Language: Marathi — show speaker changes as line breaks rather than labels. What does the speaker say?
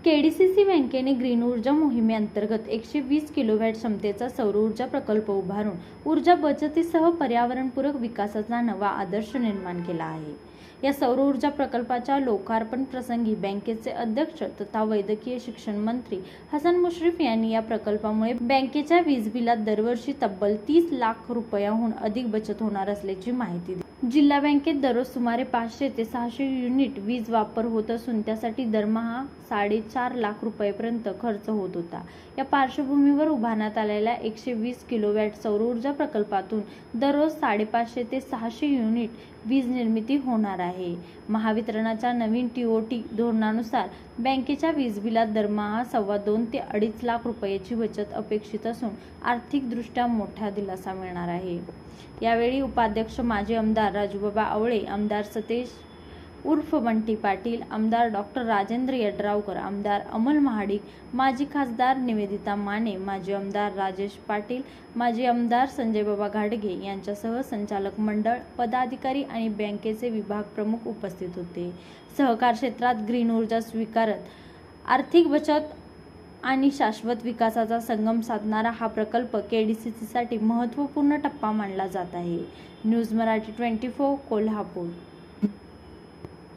केडीसीसी बँकेने ग्रीन ऊर्जा मोहिमेअंतर्गत 120 किलोवॅट क्षमतेचा सौर ऊर्जा प्रकल्प उभारून ऊर्जा बचतीसह पर्यावरणपूरक विकासाचा नवा आदर्श निर्माण केला आहे। या सौर ऊर्जा प्रकल्पाच्या लोकार्पण प्रसंगी बँकेचे अध्यक्ष तथा वैद्यकीय शिक्षण मंत्री हसन मुश्रीफ यांनी या प्रकल्पामुळे बँकेच्या वीज बिलात दरवर्षी तब्बल 30 लाख रुपयांहून अधिक बचत होणार असल्याची माहिती दिली। जिल्हा बँकेत दररोज सुमारे 500 ते 600 युनिट वीज वापर होत असून त्यासाठी दरमहा 4.5 लाख रुपयांपर्यंत खर्च होत होता। या पार्श्वभूमीवर उभारण्यात आलेल्या 120 किलोवॅट सौर ऊर्जा प्रकल्पातून दररोज 550 ते 600 युनिट वीज निर्मिती होणार आहे। महावितरणच्या नवीन टीओटी धोरणानुसार बँकेच्या वीज बिलात दरमहा 2.25 ते 2.5 लाख रुपयांची बचत अपेक्षित असून आर्थिकदृष्ट्या मोठा दिलासा मिळणार आहे। यावेळी उपाध्यक्ष माजी आमदार राजूबाबा आवळे, आमदार सतेज उर्फ बंटी पाटील, आमदार डॉक्टर राजेंद्र यड्रावकर, आमदार अमल महाडिक, माजी खासदार निवेदिता माने, माजी आमदार राजेश पाटील, माजी आमदार संजयबाबा घाडगे यांच्यासह संचालक मंडळ, पदाधिकारी आणि बँकेचे विभाग प्रमुख उपस्थित होते। सहकार क्षेत्रात ग्रीन ऊर्जा स्वीकारत आर्थिक बचत आणि शाश्वत विकासाचा संगम साधणारा हा प्रकल्प केडीसीसीसाठी महत्त्वपूर्ण टप्पा मानला जात आहे। न्यूज मराठी 24 कोल्हापूर।